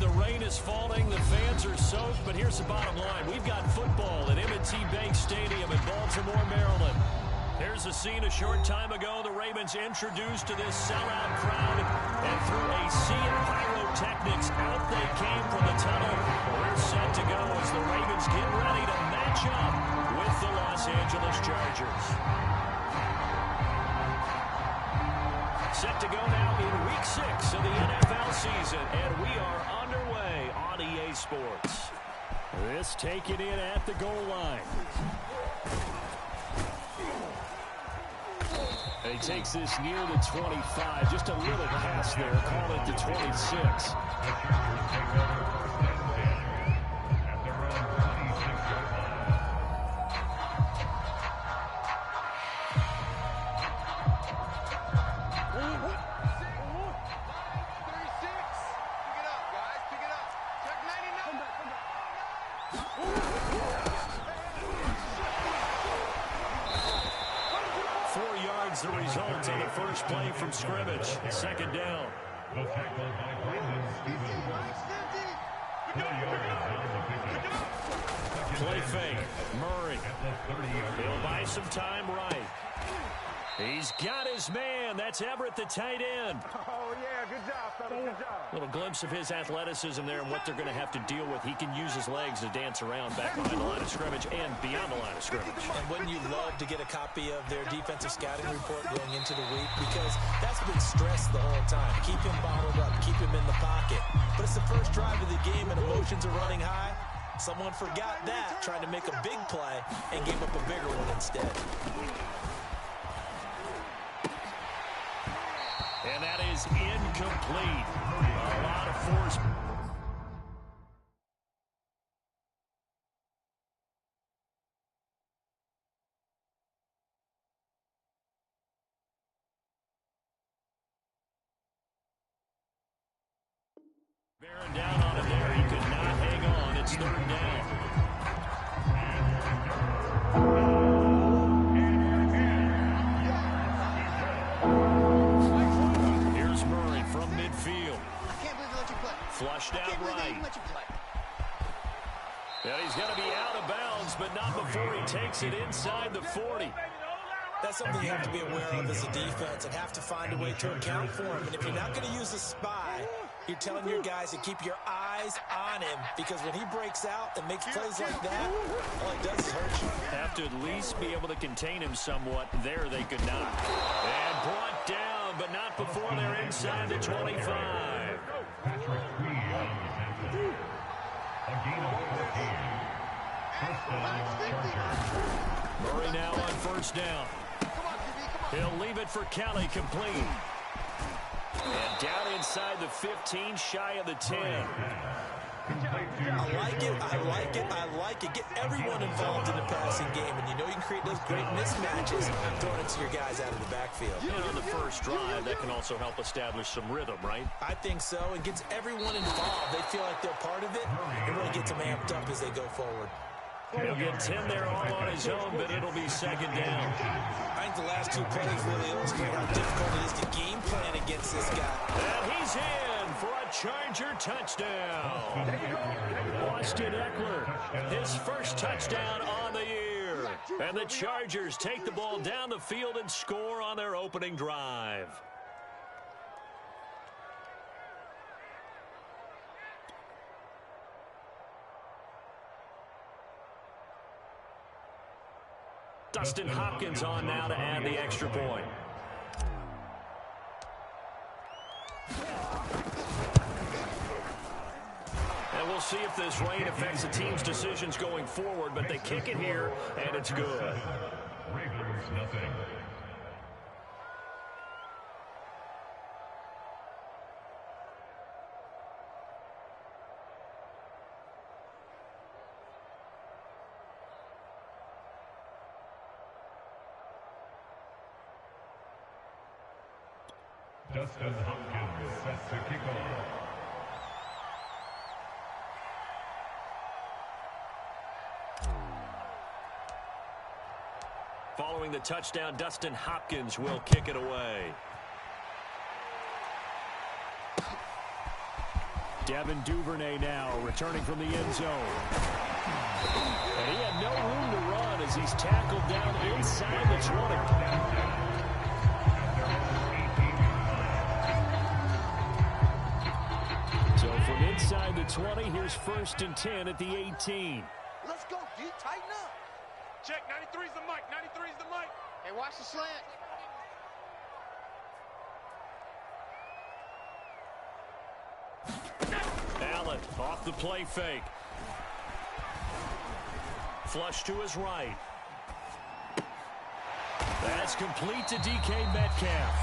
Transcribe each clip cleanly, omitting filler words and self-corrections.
the rain is falling, the fans are soaked, but here's the bottom line. We've got football at M&T Bank Stadium in Baltimore, Maryland. Here's a scene a short time ago. The Ravens introduced to this sellout crowd, and through a sea of pyrotechnics, out they came from the tunnel. We're set to go as the Ravens get ready to match up with the Los Angeles Chargers. Set to go now in Week 6 of the NFL season, and we are underway on EA Sports. This taken in at the goal line. And he takes this near the 25, just a little pass there, call it the 26. 4 yards the result on the first play from scrimmage. Second down. Play fake. Murray. He'll buy some time right. He's got his man. That's Everett, the tight end. Oh, yeah. Good job, fella. Good job. Little glimpse of his athleticism there and what they're going to have to deal with. He can use his legs to dance around back behind the line of scrimmage and beyond the line of scrimmage. And wouldn't you love to get a copy of their defensive scouting report going into the week? Because that's been stressed the whole time. Keep him bottled up. Keep him in the pocket. But it's the first drive of the game and emotions are running high. Someone forgot that, trying to make a big play and gave up a bigger one instead. And that is incomplete. A lot of force. Bearing down on him there. He could not hang on. It's third down. Flushed out right. And he's going to be out of bounds, but not before he takes it inside the 40. That's something you have to be aware of as a defense and have to find a way to account for him. And if you're not going to use a spy, you're telling your guys to keep your eyes on him, because when he breaks out and makes plays like that, all it does is hurt you. Have to at least be able to contain him somewhat. There they could not. And brought down, but not before they're inside the 25. Murray now on first down. He'll leave it for Kelly, complete. And down inside the 15, shy of the 10. I like it, I like it, I like it. Get everyone involved in the passing game, and you know you can create those great mismatches throwing it to your guys out of the backfield. And on the first drive, that can also help establish some rhythm, right? I think so. It gets everyone involved. They feel like they're part of it. It really gets them amped up as they go forward. He'll get 10 there all on his own, but it'll be second down. I think the last 2 plays really illustrate how difficult it is to game plan against this guy. And he's in for a Charger touchdown. Austin Eckler, his first touchdown on the year. And the Chargers take the ball down the field and score on their opening drive. Dustin Hopkins on now to add the extra point. And we'll see if this rain affects the team's decisions going forward, but they kick it here, and it's good. Ravens nothing. Dustin Hopkins set to kick off. Following the touchdown, Dustin Hopkins will kick it away. Devin Duvernay now returning from the end zone. And he had no room to run as he's tackled down inside the 20. So from inside the 20, here's 1st and 10 at the 18. Let's go, D. Tighten up. Check, 93's the mic. 93's the mic. Hey, watch the slant. Allen off the play fake. Flush to his right. That's complete to DK Metcalf.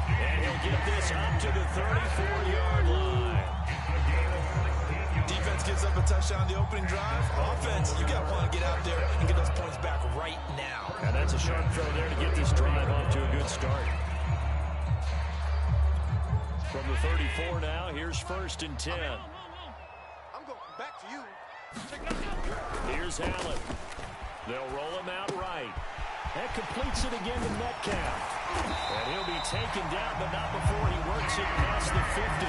And he'll get this up to the 34-yard line. Defense gives up a touchdown the opening drive. Offense, you got to want to get out there and get those points back right now. And that's a sharp throw there to get this drive off to a good start. From the 34 now, here's 1st and 10. I'm going back to you. Here's Allen. They'll roll him out right. That completes it again to Metcalf. And he'll be taken down, but not before he works it past the 50.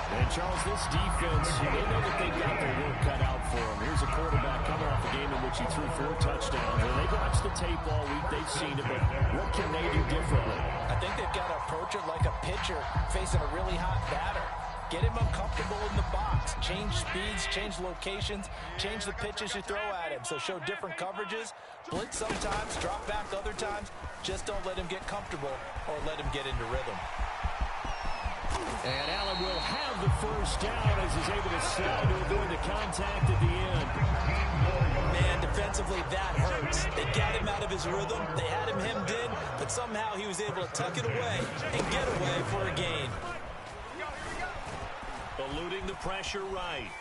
And, Charles, this defense, they know that they've got their work cut out for them. Here's a quarterback coming off a game in which he threw 4 touchdowns. And they've watched the tape all week. They've seen it, but what can they do differently? I think they've got to approach it like a pitcher facing a really hot batter. Get him uncomfortable in the box. Change speeds, change locations, change the pitches you throw at him. So show different coverages. Blitz sometimes, drop back other times. Just don't let him get comfortable or let him get into rhythm. And Allen will have the 1st down as he's able to slide to avoid the contact at the end. Man, defensively, that hurts. They got him out of his rhythm. They had him hemmed in, but somehow he was able to tuck it away and get away for a gain. Eluding the pressure right.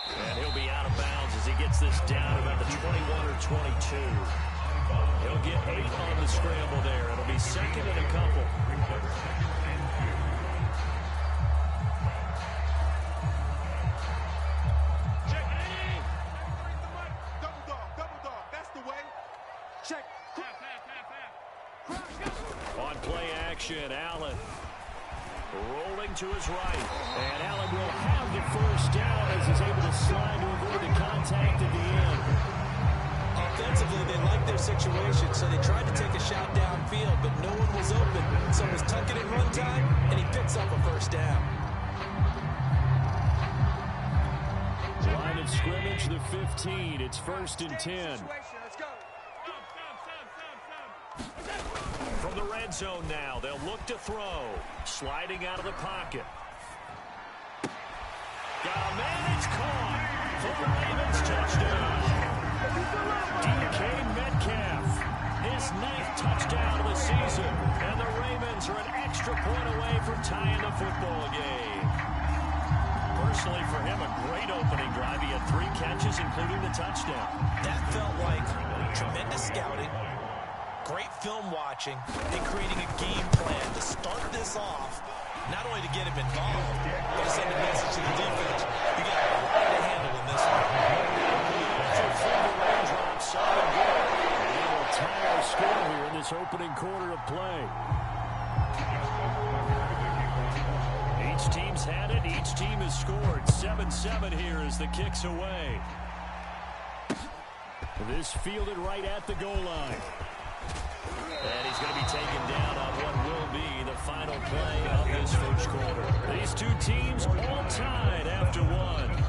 And he'll be out of bounds as he gets this down about the 21 or 22. He'll get 8 on the scramble there. It'll be 2nd and a couple. Check. Double dog. That's the way. Check. On play action, Allen. Rolling to his right. And Allen will have the 1st down as he's able to slide to avoid the contact at the end. Offensively, they liked their situation, so they tried to take a shot downfield, but no one was open. So it was tuck it in run time, and he picks up a 1st down. Line of scrimmage, the 15. It's 1st and 10. Let's go. From the red zone now, they'll look to throw. Sliding out of the pocket. Got a man, it's caught. For the Ravens, touchdown. DK Metcalf, his 9th touchdown of the season. And the Ravens are an extra point away from tying the football game. Personally, for him, a great opening drive. He had 3 catches, including the touchdown. That felt like tremendous scouting, great film watching, and creating a game plan to start this off, not only to get him involved, but to send a message to the defense. You got a handle in this one. Solid goal. And they will tie our score here in this opening quarter of play. Each team's had it. Each team has scored. 7-7 here as the kick's away. This fielded right at the goal line. And he's going to be taken down on what will be the final play of this 1st quarter. These 2 teams all tied after 1.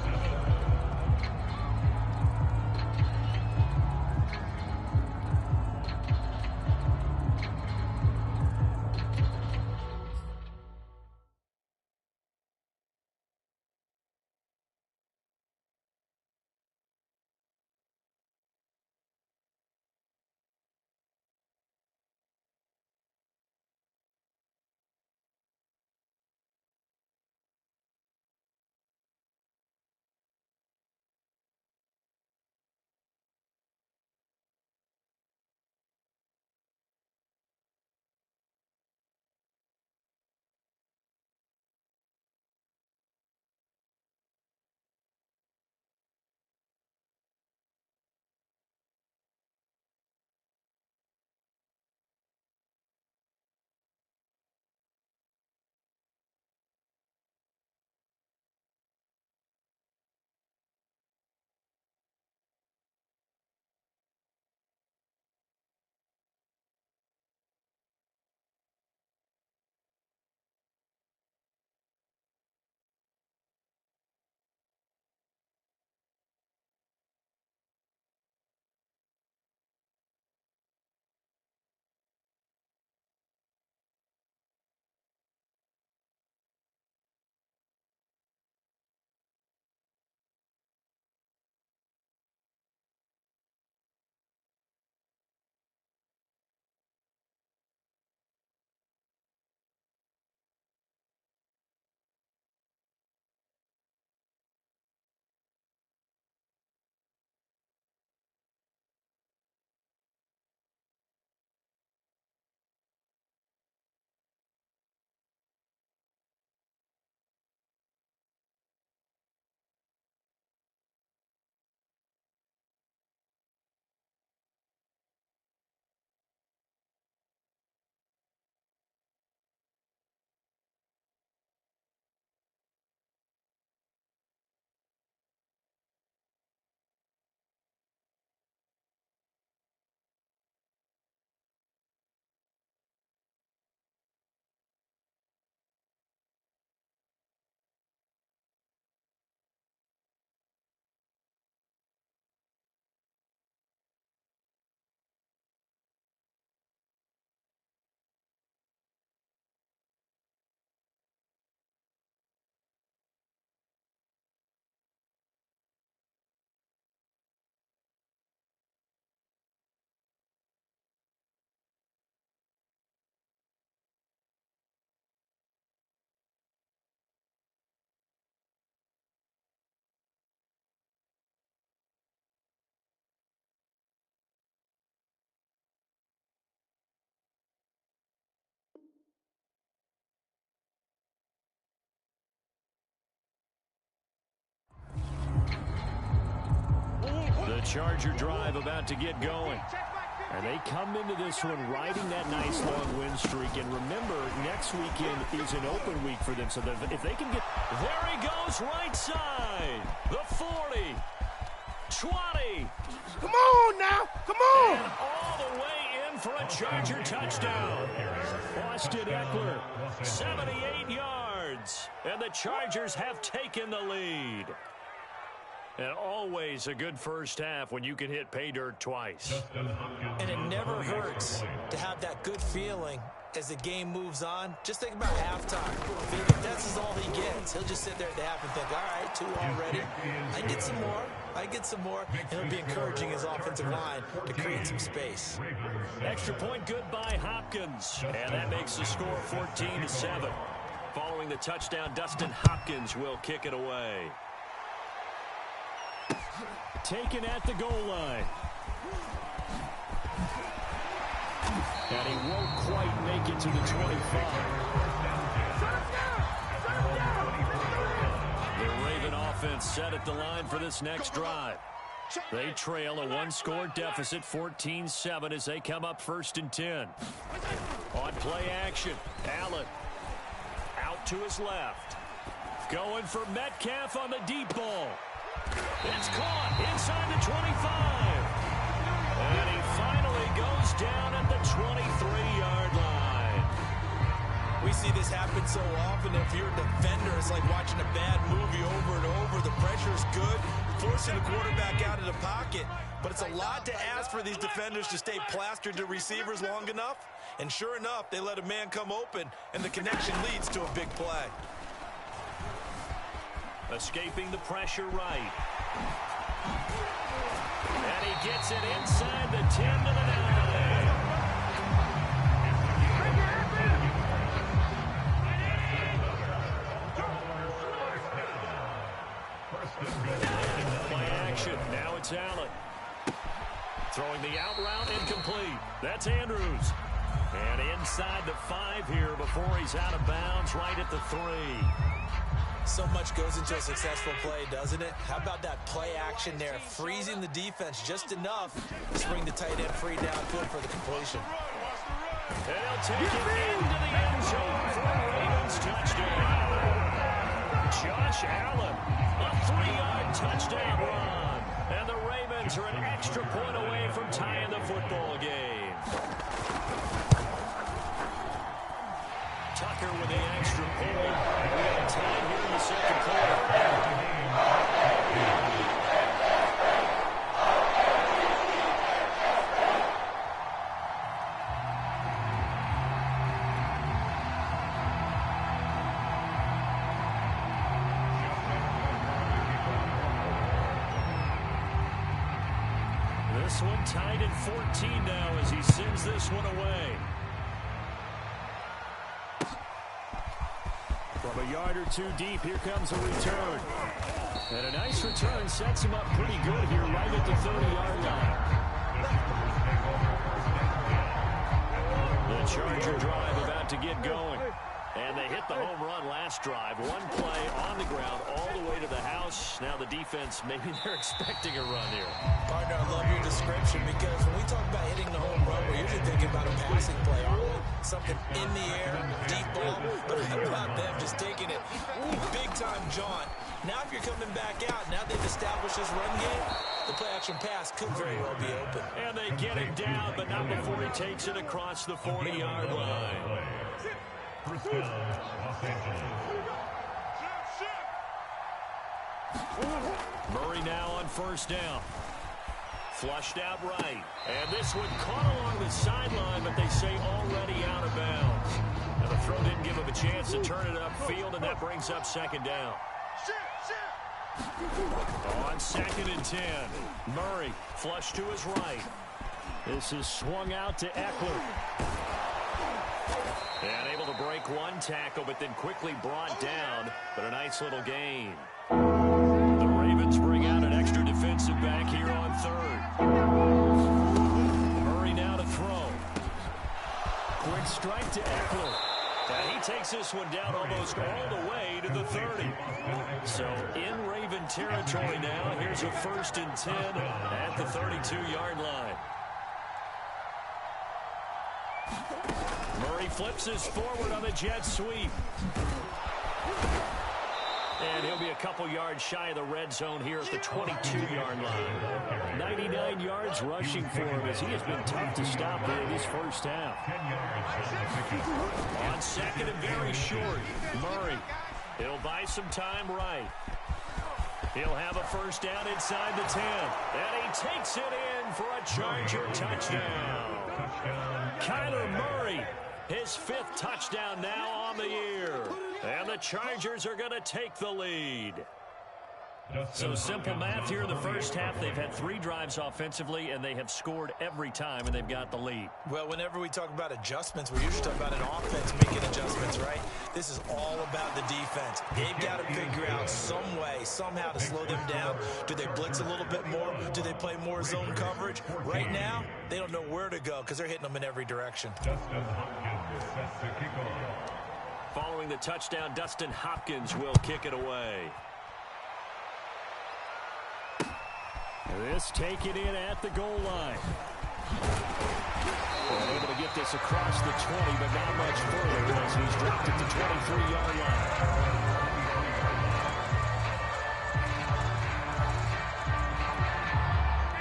Charger drive about to get going. And they come into this one riding that nice long win streak. And remember, next weekend is an open week for them. So that if they can get... There he goes, right side. The 40. 20. Come on now. Come on. And all the way in for a Charger touchdown. Austin Eckler, 78 yards. And the Chargers have taken the lead. And always a good first half when you can hit pay dirt twice. And it never hurts to have that good feeling as the game moves on. Just think about halftime. If that's all he gets, he'll just sit there at the half and think, all right, 2 already. I get some more. I get some more. And it'll be encouraging his offensive line to create some space. Extra point good by Hopkins. And that makes the score 14-7. Following the touchdown, Dustin Hopkins will kick it away. Taken at the goal line. And he won't quite make it to the 25. The Raven offense set at the line for this next drive. They trail a one-score deficit, 14-7, as they come up 1st and 10. On play action, Allen out to his left. Going for Metcalf on the deep ball. It's caught inside the 25. And he finally goes down at the 23-yard line. We see this happen so often. If you're a defender, it's like watching a bad movie over and over. The pressure's good, forcing the quarterback out of the pocket. But it's a lot to ask for these defenders to stay plastered to receivers long enough. And sure enough, they let a man come open, and the connection leads to a big play. Escaping the pressure right. And he gets it inside the 10 to the 9. Play action. Now it's Allen. Throwing the out route incomplete. That's Andrews. And inside the 5 here before he's out of bounds right at the 3. So much goes into a successful play, doesn't it? How about that play action there, freezing the defense just enough to bring the tight end free downfield for the completion. And he'll take it into the end zone for a Ravens touchdown. Josh Allen, a 3-yard touchdown run. And the Ravens are an extra point away from tying the football game. Tucker with the extra point. We got time here in the second quarter. This one tied at 14 now as he sends this one away. From a yard or two deep, here comes a return. And a nice return sets him up pretty good here right at the 30-yard line. The Charger drive about to get going. And they hit the home run last drive. One play on the ground all the way to the house. Now the defense, maybe they're expecting a run here. Partner, I love your description because when we talk about hitting the home run, we're usually thinking about a passing play, aren't we? Something in the air, deep ball. But how about them just taking it big-time jaunt? Now if you're coming back out, now they've established this run game, the play-action pass could very well be open. And they get him down, but not before he takes it across the 40-yard line. Murray now on 1st down. Flushed out right. And this one caught along the sideline, but they say already out of bounds. And the throw didn't give him a chance to turn it upfield, and that brings up 2nd down. On 2nd and 10. Murray flushed to his right. This is swung out to Eckler. And able to break one tackle, but then quickly brought down. But a nice little gain. The Ravens bring out an extra defensive back here on 3rd. Murray now to throw. Quick strike to Eckler. And he takes this one down almost all the way to the 30. So in Raven territory now, here's a 1st and 10 at the 32-yard line. Murray flips this forward on the jet sweep. And he'll be a couple yards shy of the red zone here at the 22-yard line. 99 yards rushing for him as he has been tough to stop here in this first half. On second and very short, Murray. He'll buy some time right. He'll have a first down inside the 10. And he takes it in for a Charger touchdown. Kyler Murray, his 5th touchdown now on the year. And the Chargers are going to take the lead. So simple math here in the first half. They've had 3 drives offensively, and they have scored every time, and they've got the lead. Well, whenever we talk about adjustments, we usually talk about an offense making adjustments, right? This is all about the defense. They've got to figure out some way, somehow to slow them down. Do they blitz a little bit more? Do they play more zone coverage? Right now, they don't know where to go because they're hitting them in every direction. Following the touchdown, Dustin Hopkins will kick it away. This taken in at the goal line. They're able to get this across the 20, but not much further as he's dropped at the 23-yard line.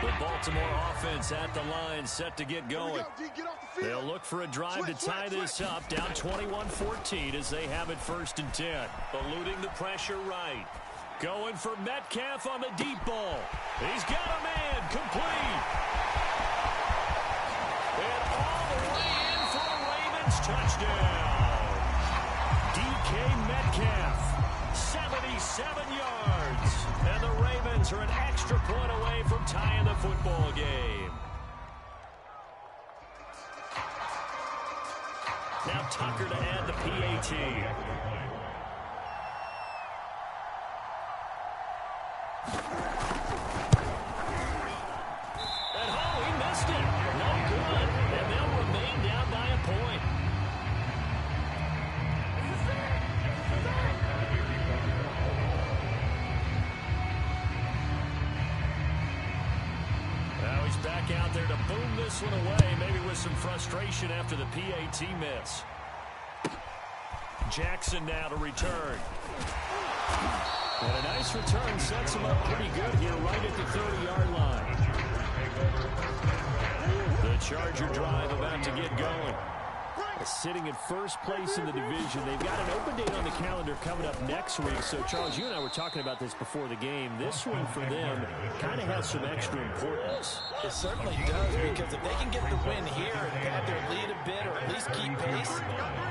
The Baltimore offense at the line, set to get going. They'll look for a drive to tie this up, down 21-14 as they have it 1st and 10. Eluding the pressure right. Going for Metcalf on the deep ball. He's got a man, complete. And all the way in for a Ravens touchdown. DK Metcalf, 77 yards. And the Ravens are an extra point away from tying the football game. Now Tucker to add the PAT. And oh, he missed it. No good. And they'll remain down by a point. Now he's back out there to boom this one away, maybe with some frustration after the PAT miss. Jackson now to return. And a nice return sets him up pretty good here right at the 30-yard line. The Charger drive about to get going. Sitting in first place in the division. They've got an open date on the calendar coming up next week. So, Charles, you and I were talking about this before the game. This one for them kind of has some extra importance. It certainly does, because if they can get the win here and pad their lead a bit or at least keep pace,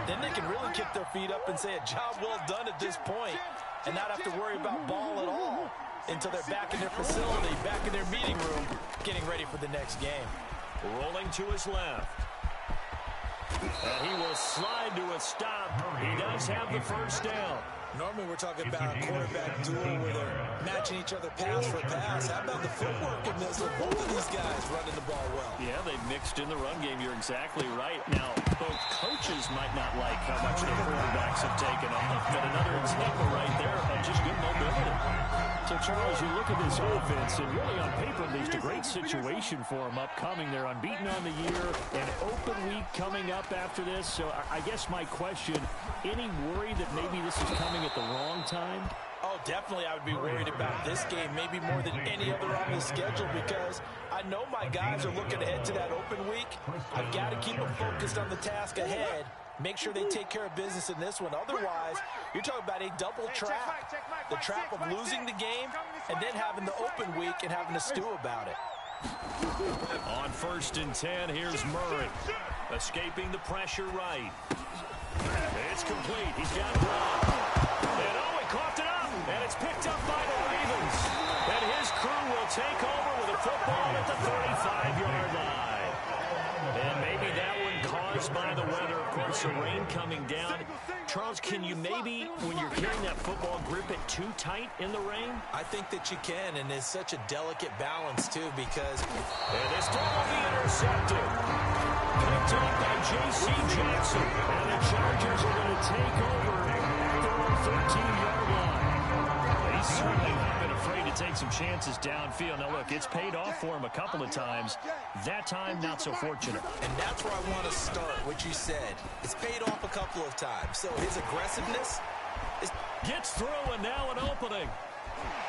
then they can really kick their feet up and say a job well done at this point and not have to worry about ball at all until they're back in their facility, back in their meeting room, getting ready for the next game. Rolling to his left. And he will slide to a stop. He does have the first down. Normally we're talking about a quarterback duel where they're matching each other pass for pass. How about the footwork in this with both of these guys running the ball well? Yeah, they've mixed in the run game. You're exactly right. Now, both coaches might not like how much their quarterbacks have taken off, but another example right there of just good mobility. So, Charles, you look at this offense, and really on paper, at least a great situation for them upcoming. They're unbeaten on the year, an open week coming up after this. So I guess my question, any worry that maybe this is coming at the wrong time? Oh, definitely I would be worried about this game, maybe more than any other on the schedule, because I know my guys are looking ahead to that open week. I've got to keep them focused on the task ahead. Make sure they take care of business in this one. Otherwise, you're talking about a double trap. The trap of losing the game and then having the open week and having to stew about it. On 1st and 10, here's Murray. Escaping the pressure right. It's complete. He's got one. And oh, he coughed it up. And it's picked up by the Ravens. And his crew will take over with a football at the 35-yard line. And maybe that one caused by the weather. Of course, the rain coming down. Charles, can you maybe, when you're carrying that football, grip it too tight in the rain? I think that you can, and it's such a delicate balance, too, because... And this time will be intercepted. Picked Picked off by J.C. Jackson. And the Chargers are going to take over at their own 13-yard line. They certainly have been afraid to take some chances downfield. Now, look, it's paid off for him a couple of times. That time, not so fortunate. And that's where I want to start, what you said. It's paid off a couple of times. So his aggressiveness is... Gets through, and now an opening.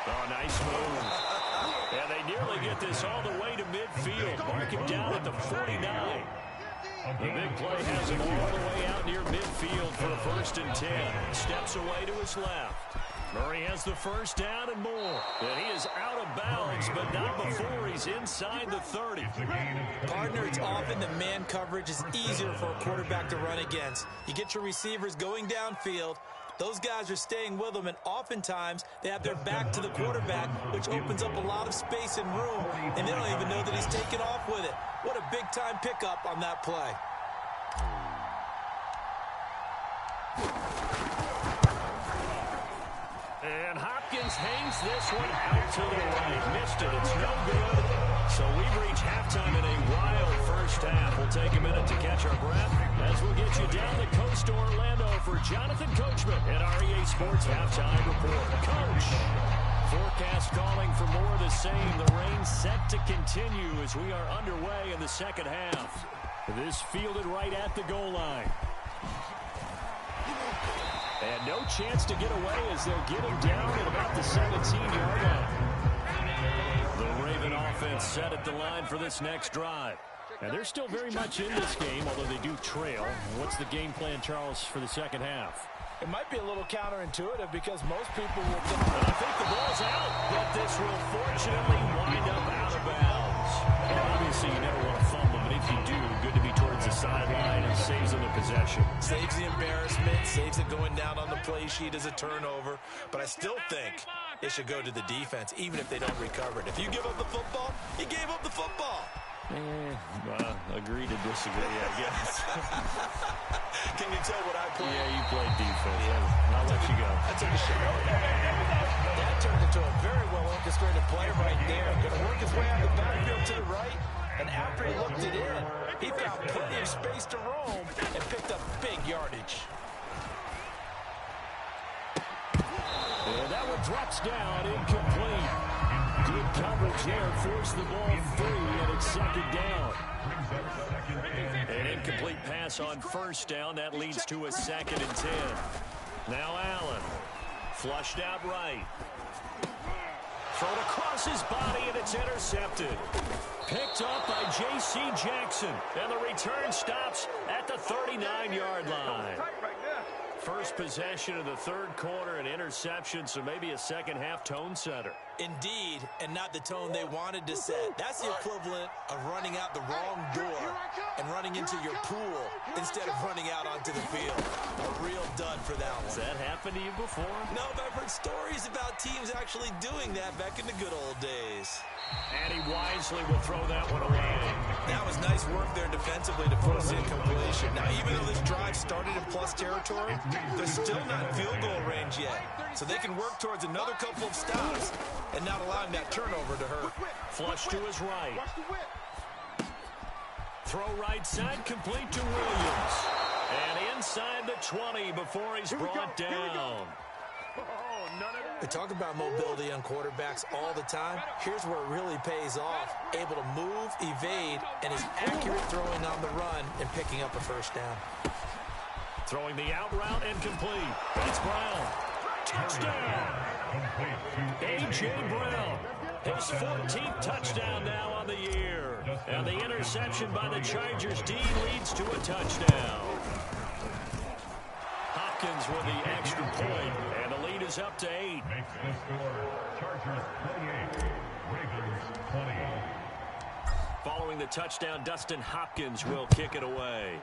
Oh, nice move. And they nearly get this all the way to midfield. Mark him down at the 49. The big play has him all the way out near midfield for a 1st and 10. Steps away to his left. Murray has the first down and more. And he is out of bounds, but not before he's inside the 30. Partner, it's often that man coverage is easier for a quarterback to run against. You get your receivers going downfield. Those guys are staying with them, and oftentimes they have their back to the quarterback, which opens up a lot of space and room, and they don't even know that he's taken off with it. What a big-time pickup on that play. And Hopkins hangs this one out to the right. Missed it. It's no good. So we've reached halftime in a wild first half. We'll take a minute to catch our breath as we'll get you down the coast to Orlando for Jonathan Coachman at our EA Sports Halftime Report. Coach, forecast calling for more of the same. The rain set to continue as we are underway in the second half. This fielded right at the goal line. And no chance to get away as they'll get him down at about the 17-yard line. The Raven offense set at the line for this next drive. And they're still very much in this game, although they do trail. What's the game plan, Charles, for the second half? It might be a little counterintuitive because most people will think... And I think the ball's out, but this will fortunately wind up out of bounds. And obviously, you never want to fumble, but if you do, good to be towards the sideline and saves them the possession. Saves the embarrassment, saves it going down on the play sheet as a turnover. But I still think it should go to the defense, even if they don't recover it. If you give up the football, you gave up the football. Agree to disagree, I guess. Can you tell what I played? Yeah, you played defense. Yeah. I'll let you go. I took a shot. That turned into a very well-orchestrated play right there. Going to work his way out of the backfield to the right. And after he looked it in, he found plenty of space to roam and picked up big yardage. And that one drops down, incomplete. Good coverage there, forced the ball free, and it's 2nd down. An incomplete pass on 1st down. That leads to a 2nd and 10. Now Allen, flushed out right. Thrown across his body, and it's intercepted. Picked up by J.C. Jackson, and the return stops at the 39-yard line. First possession of the 3rd quarter, an interception, so maybe a second-half tone setter. Indeed, and not the tone they wanted to set. That's the equivalent of running out the wrong door and running into your pool instead of running out onto the field. A real dud for that one. Has that happened to you before? No, but I've heard stories about teams actually doing that back in the good old days. And he wisely will throw that one away. That was nice work there defensively to force incompletion. Now, even though this drive started in plus territory, they're still not in field goal range yet. So they can work towards another couple of stops and not allowing that turnover to hurt. Flush to his right. Throw right side, complete to Williams. And inside the 20 before he's brought down. We talk about mobility on quarterbacks all the time. Here's where it really pays off. Able to move, evade, and is accurate throwing on the run and picking up a 1st down. Throwing the out route and complete. It's Brown. Touchdown. A.J. Brown. His 14th touchdown now on the year. And the interception by the Chargers D leads to a touchdown. Hopkins with the extra point, and the lead is up to 8. Makes the score Chargers 28, Ravens 20. Following the touchdown, Dustin Hopkins will kick it away.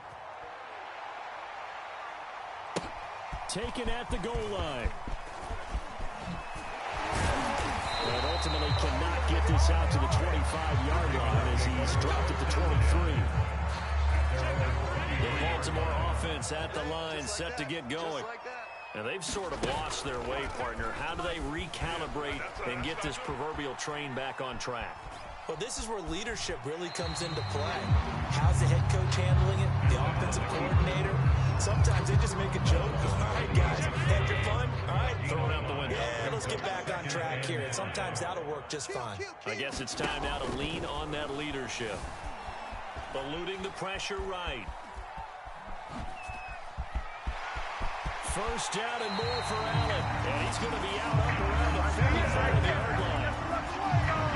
Taken at the goal line. And ultimately cannot get this out to the 25-yard line as he's dropped at the 23. The Baltimore offense at the line, set to get going. And they've sort of lost their way, partner. How do they recalibrate and get this proverbial train back on track? Well, this is where leadership really comes into play. How's the head coach handling it? The offensive coordinator? Sometimes they just make a joke. All right, guys, had your fun? All right, Throw it out the window. yeah, let's get back on track here. And sometimes that'll work just fine. I guess it's time now to lean on that leadership. Eluding the pressure right. First down and more for Allen. And he's going to be out up around the 45-yard line.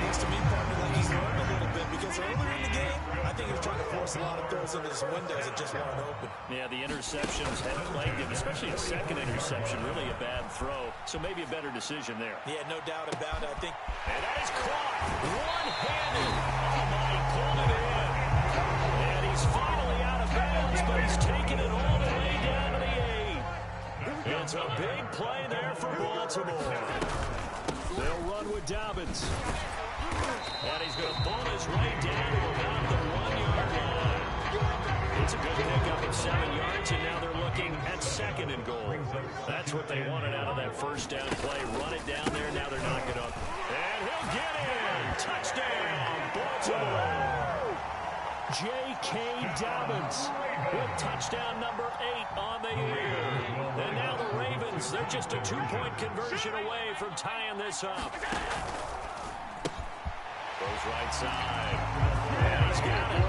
Looks to me, partner, like he's learned a little bit because earlier in the game, I think he was trying to force a lot of throws into his windows that just weren't open. Yeah, the interceptions had plagued him, especially a second interception, really a bad throw. So maybe a better decision there. Yeah, no doubt about it, I think. And that is caught one-handed. Oh, my, pulled it in. And he's finally out of bounds, but he's taking it all the way down to the 8. It's a big play there for Baltimore. They'll run with Dobbins. And he's going to pull his way down to about the 1-yard line. It's a good pickup of 7 yards, and now they're looking at second and goal. That's what they wanted out of that first down play. Run it down there. Now they're knocking up. And he'll get in. Touchdown, Baltimore. J.K. Dobbins with touchdown number 8 on the year. And now the Ravens, they're just a 2-point conversion away from tying this up. Goes right side. And he's got it.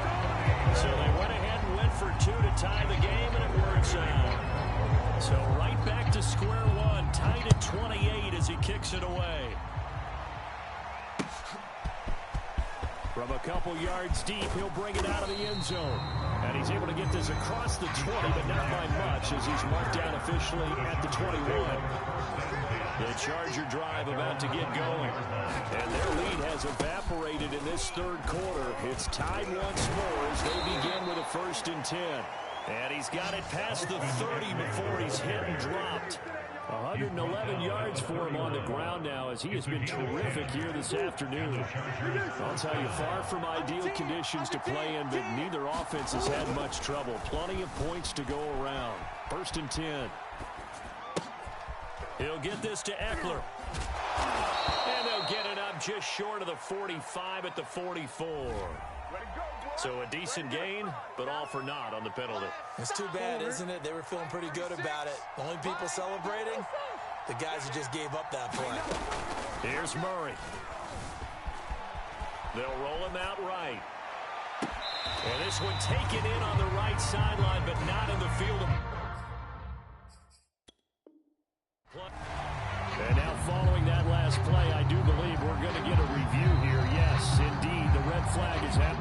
So they went ahead and went for 2 to tie the game, and it works out. So right back to square one, tied at 28 as he kicks it away. From a couple yards deep, he'll bring it out of the end zone. And he's able to get this across the 20, but not by much as he's marked down officially at the 21. The Charger drive about to get going. And their lead has evaporated in this third quarter. It's tied once more as they begin with a 1st and 10. And he's got it past the 30 before he's hit and dropped. 111 yards for him on the ground now as he has been terrific here this afternoon. I'll tell you, far from ideal conditions to play in, but neither offense has had much trouble. Plenty of points to go around. 1st and 10. He'll get this to Eckler. And they'll get it up just short of the 45 at the 44. So a decent gain, but all for naught on the penalty. It's too bad, isn't it? They were feeling pretty good about it. The only people celebrating, the guys who just gave up that play. Here's Murray. They'll roll him out right. And this one taken in on the right sideline, but not in the field of... And now following that last play, I do believe we're going to get a review here. Yes, indeed, the red flag is out.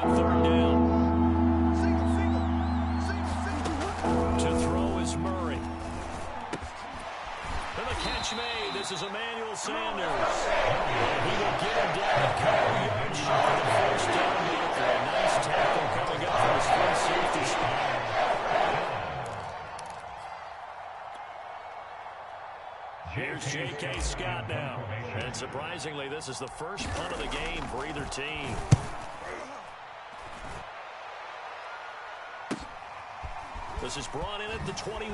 on third down. To throw is Murray. And the catch made. This is Emmanuel Sanders. And he will get him down a couple yards short of the first down marker. A nice tackle coming up from his free safety spot. Here's J.K. Scott now. And surprisingly, this is the first punt of the game for either team. This is brought in at the 21.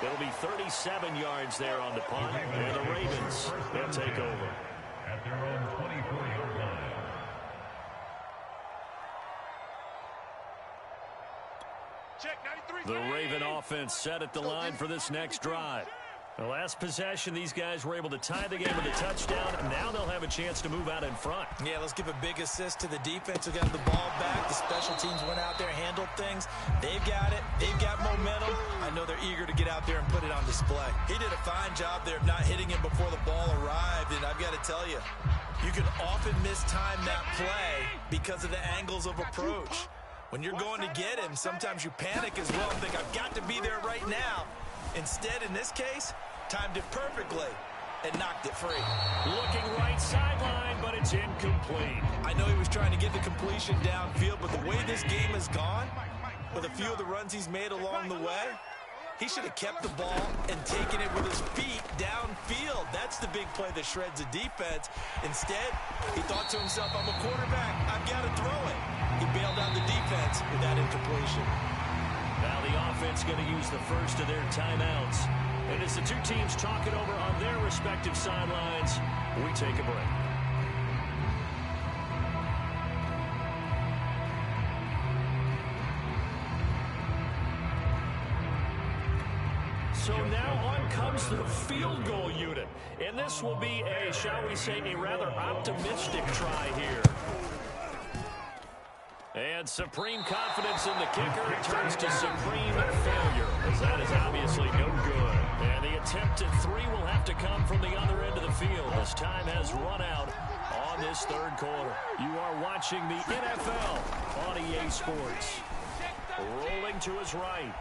It'll be 37 yards there on the punt. And the Ravens, they'll take over. At their own 24-yard line. The Raven offense set at the line for this next drive. The last possession, these guys were able to tie the game with a touchdown. Now they'll have a chance to move out in front. Yeah, let's give a big assist to the defense who got the ball back. The special teams went out there, handled things. They've got it. They've got momentum. I know they're eager to get out there and put it on display. He did a fine job there of not hitting him before the ball arrived. And I've got to tell you, you can often mistime that play because of the angles of approach. When you're going to get him, sometimes you panic as well and think, I've got to be there right now. Instead, in this case, timed it perfectly and knocked it free. Looking right sideline, but it's incomplete. I know he was trying to get the completion downfield, but the way this game has gone, with a few of the runs he's made along the way, he should have kept the ball and taken it with his feet downfield. That's the big play that shreds the defense. Instead, he thought to himself, I'm a quarterback, I've got to throw it. He bailed out the defense with that incompletion. Now the offense going to use the first of their timeouts. And as the two teams talk it over on their respective sidelines, we take a break. So now on comes the field goal unit. And this will be a, shall we say, a rather optimistic try here. And supreme confidence in the kicker turns to supreme failure, as that is obviously no good. And the attempt at three will have to come from the other end of the field as time has run out on this third quarter. You are watching the NFL on EA Sports. Rolling to his right.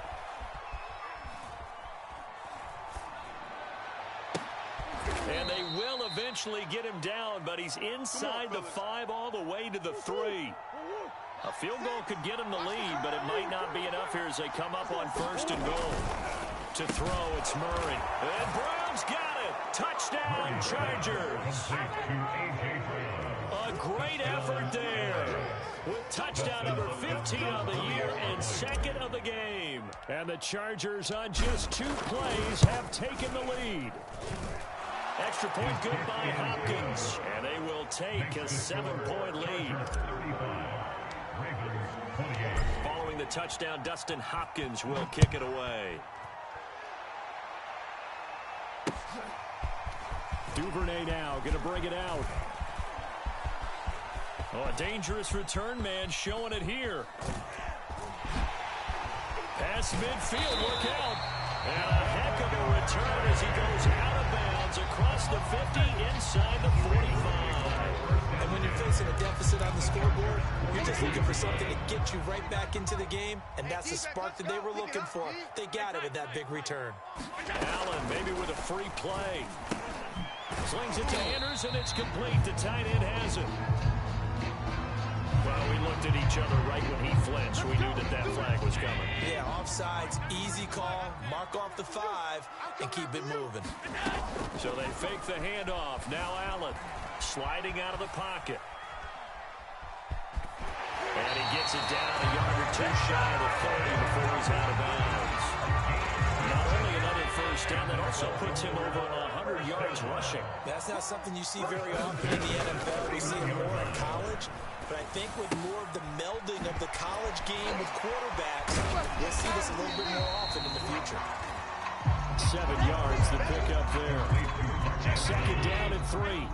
And they will eventually get him down, but he's inside the 5 all the way to the 3. A field goal could get him the lead, but it might not be enough here as they come up on first and goal. To throw, it's Murray. And Brown's got it. Touchdown, Chargers. A great effort there. With touchdown number 15 on the year and second of the game. And the Chargers on just 2 plays have taken the lead. Extra point good by Hopkins. And they will take a 7-point lead. Following the touchdown, Dustin Hopkins will kick it away. Duvernay now going to bring it out. Oh, a dangerous return man showing it here. Pass midfield, look out. And a heck of a return as he goes out of bounds across the 50 inside the 45. And when you're facing a deficit on the scoreboard, you're just looking for something to get you right back into the game, and that's the spark that they were looking for. They got it with that big return. Allen maybe with a free play. Slings it to Anders, and it's complete. The tight end has it. Well, we looked at each other right when he flinched. We knew that that flag was coming. Yeah, offsides, easy call, mark off the 5, and keep it moving. So they fake the handoff. Now Allen sliding out of the pocket. And he gets it down a yard or 2 shy of the 30 before he's out of bounds. Not only another first down, that also puts him over 100 yards rushing. That's not something you see very often in the NFL. We see it more in college. But I think with more of the melding of the college game with quarterbacks, we'll see this a little bit more often in the future. 7 yards to pick up there. Second down and 3.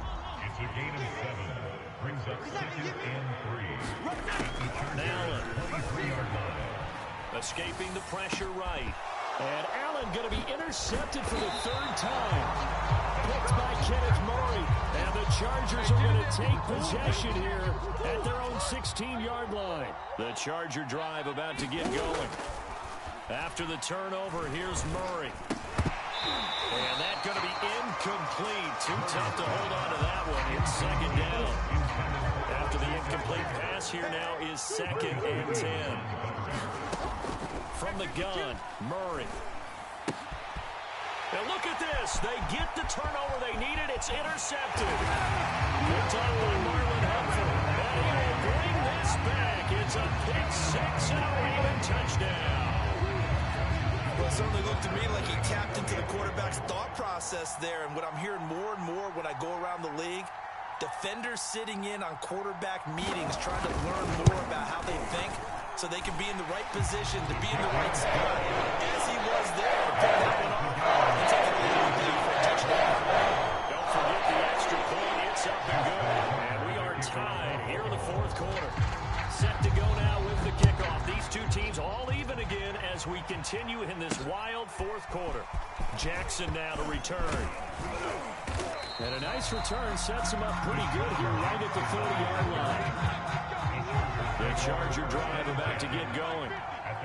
It's a gain of 7. Brings up 2nd and 3. Allen 23-yard line. escaping the pressure right. And Allen going to be intercepted for the 3rd time. picked by Kenneth Murray. And the Chargers are going to take possession here at their own 16-yard line. The Charger drive about to get going. After the turnover, here's Murray. And that's going to be incomplete. Too tough to hold on to that one. It's second down. After the incomplete pass, here now is 2nd and 10. From the gun, Murray. Now look at this. They get the turnover they needed. It's intercepted. Picked up by Marlon Humphrey. And he will bring this back. It's a pick six and a Raven touchdown. Well, it certainly looked to me like he tapped into the quarterback's thought process there. And what I'm hearing more and more when I go around the league, defenders sitting in on quarterback meetings trying to learn more about how they think so they can be in the right position to be in the right spot. As he was there, pick that one off and take it all the way back for a touchdown. Don't forget the extra point. It's up and good. And we are tied here in the fourth quarter. Set to go now with the kickoff. These two teams all even again as we continue in this wild fourth quarter. Jackson now to return. And a nice return sets him up pretty good here right at the 30-yard line. The Charger drive about to get going.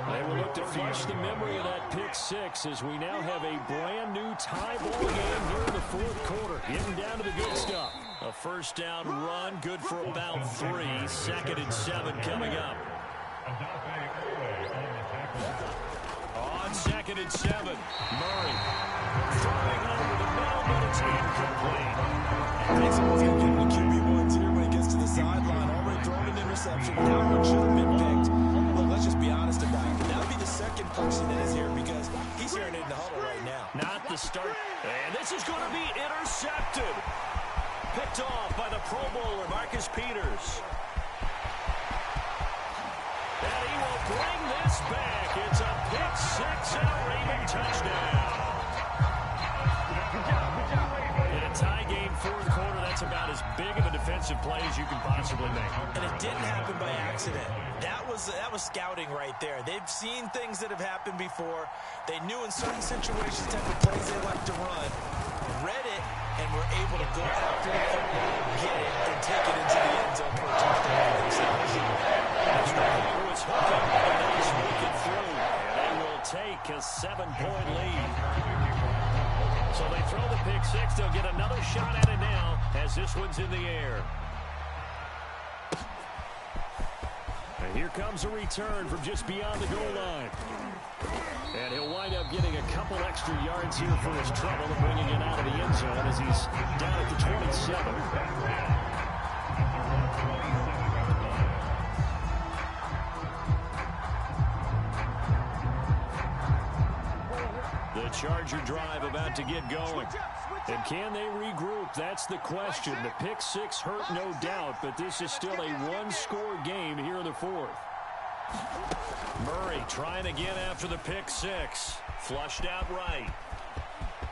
They will look to flush the memory of that pick six as we now have a brand new tie ball game here in the fourth quarter. Getting down to the good stuff. A first down run, good for about 3. 2nd and 7 coming up. On 2nd and 7, Murray throwing over the middle, but it's incomplete. Thanks for going to give him the QB1 here when he gets to the sideline. Already thrown an interception. That one should have been picked. Look, let's just be honest about it. That would be the second person that is here because he's hearing it in the huddle right now. Not the start. And this is going to be intercepted. Picked off by the Pro Bowler, Marcus Peters. And he will bring this back. It's a pick six and a Raven touchdown. In a tie game, fourth quarter, that's about as big of a defensive play as you can possibly make. And it didn't happen by accident. That was scouting right there. They've seen things that have happened before. They knew in certain situations type of plays they like to run. Read it, and were able to go after the football, get it, and take it into the end zone for a touchdown for themselves. Who is hooking, and they sneak it through. They will take a 7-point lead. So they throw the pick six. They'll get another shot at it now as this one's in the air. And here comes a return from just beyond the goal line. And he'll wind up getting a couple extra yards here for his trouble and bringing it out of the end zone as he's down at the 27. The Charger drive about to get going. And can they regroup? That's the question. The pick six hurt, no doubt, but this is still a one-score game here in the fourth. Murray trying again after the pick six. Flushed out right.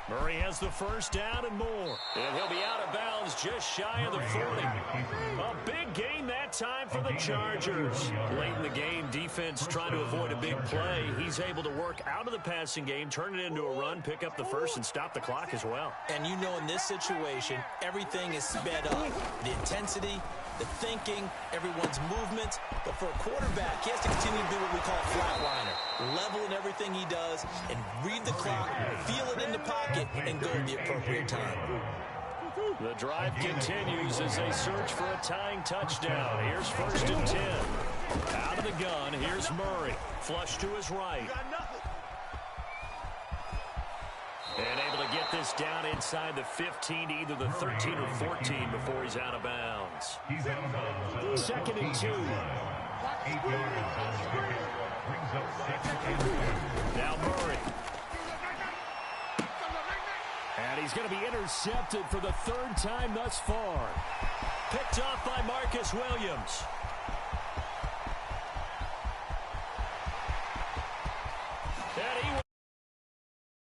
Murray has the first down and more. And he'll be out of bounds just shy of the 40. A big gain that time for the Chargers. Late in the game, defense trying to avoid a big play. He's able to work out of the passing game, turn it into a run, pick up the first, and stop the clock as well. And you know in this situation, everything is sped up. The intensity, the thinking, everyone's movement. But for a quarterback, he has to continue to do what we call flatliner. Level in everything he does and read the clock, feel it in the pocket, and go at the appropriate time. The drive continues as they search for a tying touchdown. Here's 1st and 10. Out of the gun, here's Murray. Flush to his right. And able to get this down inside the 15 to either the 13 or 14 before he's out of bounds. 2nd and 2. Now Murray. And he's going to be intercepted for the 3rd time thus far. Picked off by Marcus Williams.